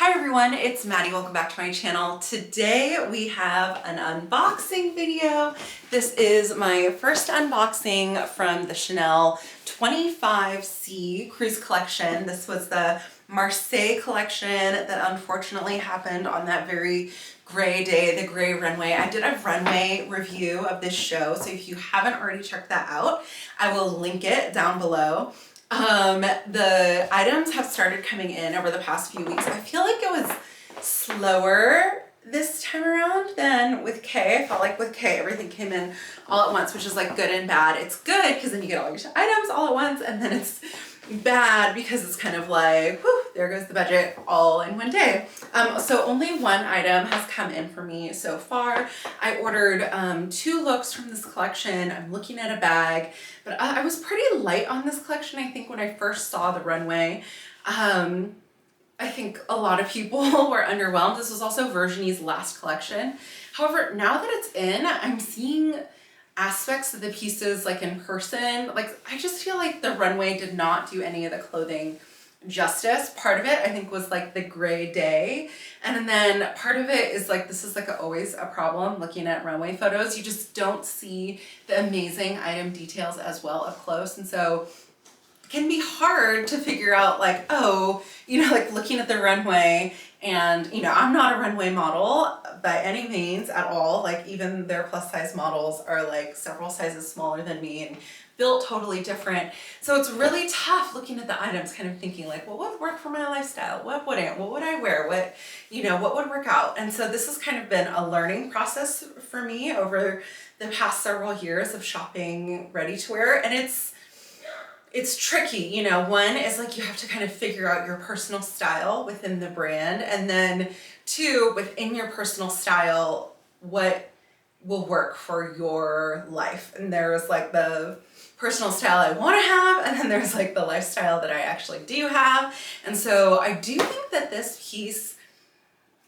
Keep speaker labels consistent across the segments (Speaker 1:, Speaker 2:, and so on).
Speaker 1: Hi everyone, it's Maddie. Welcome back to my channel. Today we have an unboxing video. This is my first unboxing from the Chanel 25C Cruise Collection. This was the Marseille collection that unfortunately happened on that very gray day, the gray runway. I did a runway review of this show, so if you haven't already checked that out, I will link it down below. The items have started coming in over the past few weeks. I feel like it was slower this time around than with K. I felt like with K everything came in all at once, which is like good and bad. It's good because then you get all your items all at once, and then it's bad because it's kind of like, whew, there goes the budget all in one day. So only one item has come in for me so far. I ordered 2 looks from this collection. I'm looking at a bag, but I was pretty light on this collection. I think when I first saw the runway, I think a lot of people were underwhelmed. This was also Virginie's last collection. However, now that it's in, I'm seeing aspects of the pieces like in person. Like, I just feel like the runway did not do any of the clothing justice. Part of it I think was like the gray day, and then part of it is like, this is like always a problem looking at runway photos. You just don't see the amazing item details as well up close, and so it can be hard to figure out like, oh, you know, like looking at the runway. And, you know, I'm not a runway model by any means at all. Like, even their plus size models are like several sizes smaller than me and built totally different. So it's really tough looking at the items, kind of thinking like, well, what would work for my lifestyle? What wouldn't? What would I wear? What, you know, what would work out? And so this has kind of been a learning process for me over the past several years of shopping ready to wear. And it's tricky, you know. One is like, you have to kind of figure out your personal style within the brand, and then 2, within your personal style, what will work for your life. And there's like the personal style I want to have, and then there's like the lifestyle that I actually do have. And so I do think that this piece,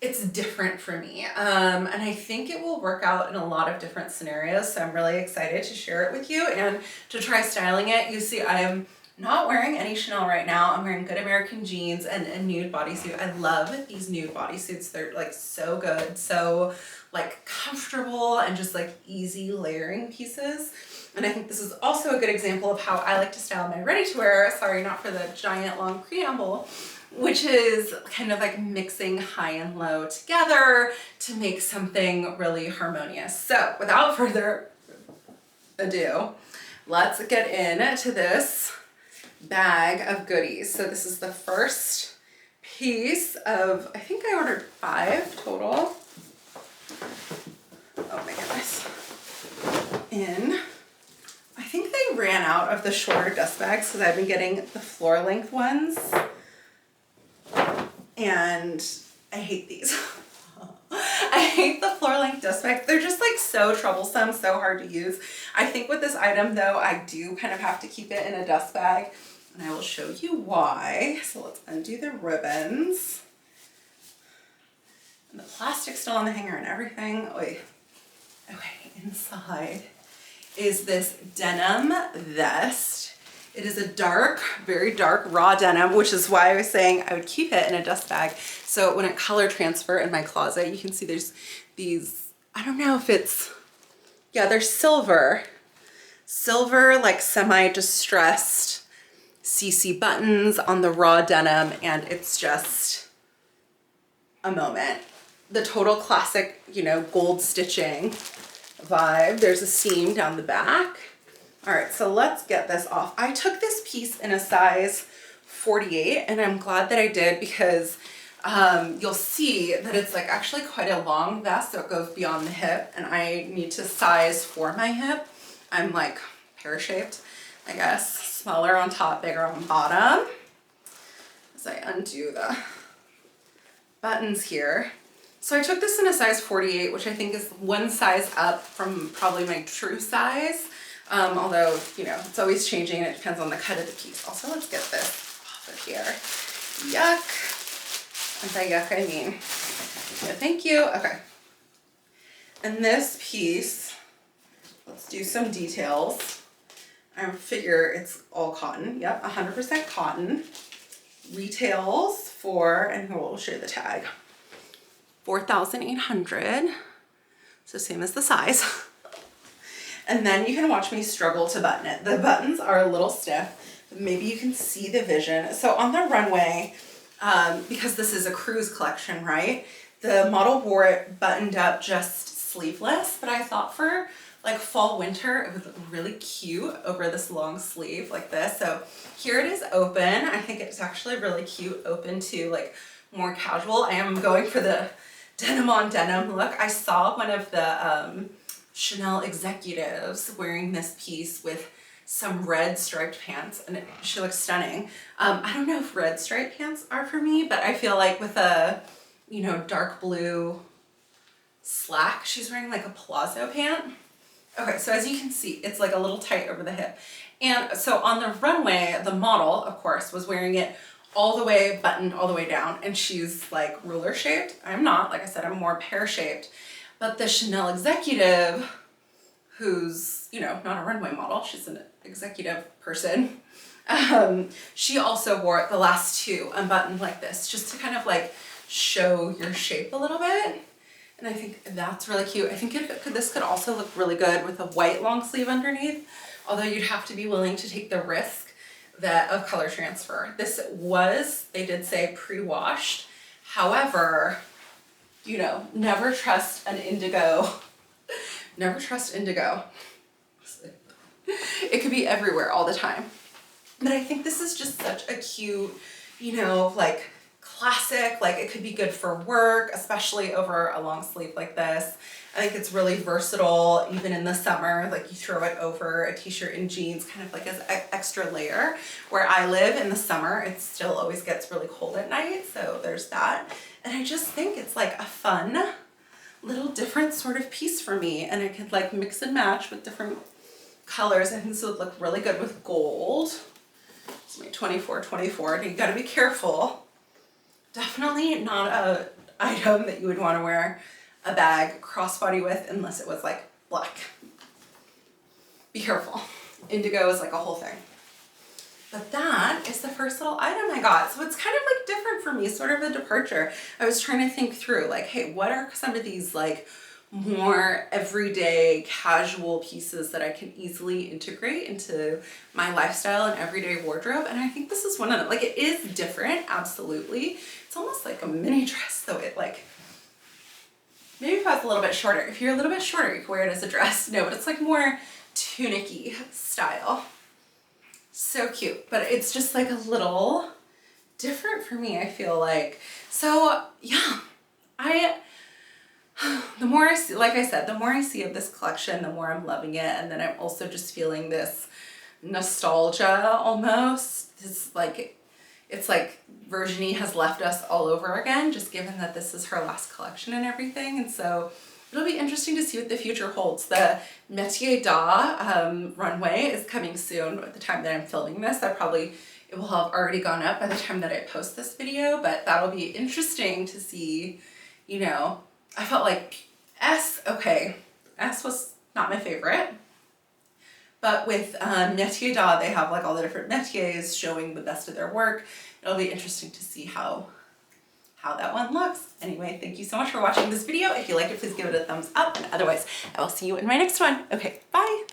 Speaker 1: it's different for me. And I think it will work out in a lot of different scenarios. So I'm really excited to share it with you and to try styling it. You see, I am not wearing any Chanel right now. I'm wearing Good American jeans and a nude bodysuit. I love these nude bodysuits. They're like so good, so like comfortable, and just like easy layering pieces. And I think this is also a good example of how I like to style my ready to wear. Sorry, not for the giant long preamble, which is kind of like mixing high and low together to make something really harmonious. So without further ado, let's get into this bag of goodies. So this is the first piece of, I think I ordered 5 total. Oh my goodness. I think they ran out of the shorter dust bags because I've been getting the floor length ones. And I hate these. I hate the floor length dust bags. They're just like so troublesome, so hard to use. I think with this item though, I do kind of have to keep it in a dust bag, and I will show you why. So let's undo the ribbons. And the plastic's still on the hanger and everything. Oy. Okay, inside is this denim vest. It is a dark, very dark raw denim, which is why I was saying I would keep it in a dust bag. So it wouldn't color transfer in my closet. You can see there's these, I don't know if it's, yeah, they're silver like semi-distressed CC buttons on the raw denim, and it's just a moment. The total classic, you know, gold stitching vibe. There's a seam down the back. All right, so let's get this off. I took this piece in a size 48, and I'm glad that I did, because you'll see that it's like actually quite a long vest, so it goes beyond the hip, and I need to size for my hip. I'm like pear-shaped, I guess. Smaller on top, bigger on bottom. As I undo the buttons here. So I took this in a size 48, which I think is one size up from probably my true size. Although, you know, it's always changing and it depends on the cut of the piece. Also, let's get this off of here. Yuck. And by yuck, I mean, yeah, thank you. Okay. And this piece, let's do some details. I figure it's all cotton. Yep, 100% cotton. Retails for, and we'll show you the tag, 4,800. So same as the size. And then you can watch me struggle to button it. The buttons are a little stiff. Maybe you can see the vision. So on the runway, because this is a cruise collection, right? The model wore it buttoned up just sleeveless, but I thought for like fall winter, it would look really cute over this long sleeve like this. So here it is open. I think it's actually really cute, open to like more casual. I am going for the denim on denim look. I saw one of the Chanel executives wearing this piece with some red striped pants, and she looks stunning. I don't know if red striped pants are for me, but I feel like with a, you know, dark blue slack, she's wearing like a palazzo pant. Okay, so as you can see, it's like a little tight over the hip. And so on the runway, the model, of course, was wearing it all the way buttoned all the way down, and she's like ruler shaped. I'm not, like I said, I'm more pear shaped. But the Chanel executive, who's, you know, not a runway model, she's an executive person, she also wore it the last two unbuttoned like this, just to kind of like show your shape a little bit. And I think that's really cute. I think this could also look really good with a white long sleeve underneath, although you'd have to be willing to take the risk of color transfer. This was, they did say pre-washed. However, you know, never trust an indigo. Never trust indigo. It could be everywhere all the time. But I think this is just such a cute, you know, like classic, like it could be good for work, especially over a long sleeve like this. I think it's really versatile, even in the summer, like you throw it over a t-shirt and jeans, kind of like as an extra layer. Where I live in the summer, it still always gets really cold at night, so there's that. And I just think it's like a fun little different sort of piece for me, and I could like mix and match with different colors. I think this would look really good with gold. It's my 24, and you gotta be careful. Definitely not a item that you would want to wear a bag crossbody with unless it was like black. Be careful. Indigo is like a whole thing. But that is the first little item I got. So it's kind of like different for me, sort of a departure. I was trying to think through like, hey, what are some of these like more everyday casual pieces that I can easily integrate into my lifestyle and everyday wardrobe? And I think this is one of them. Like, it is different, absolutely. It's almost like a mini dress, though. It like, maybe if I was a little bit shorter. If you're a little bit shorter, you can wear it as a dress. No, but it's like more tunic-y style. So cute, but it's just like a little different for me, I feel like. So yeah, the more I see, like I said, the more I see of this collection, the more I'm loving it. And then I'm also just feeling this nostalgia almost. It's like Virginie has left us all over again, just given that this is her last collection and everything. And so it'll be interesting to see what the future holds. The Métier d'Art runway is coming soon at the time that I'm filming this. It will have already gone up by the time that I post this video, but that'll be interesting to see, you know. I felt like S was not my favorite, but with Métier d'Art, they have like all the different métiers showing the best of their work. It'll be interesting to see how that one looks. Anyway, thank you so much for watching this video. If you liked it, please give it a thumbs up, and otherwise I will see you in my next one. Okay, bye.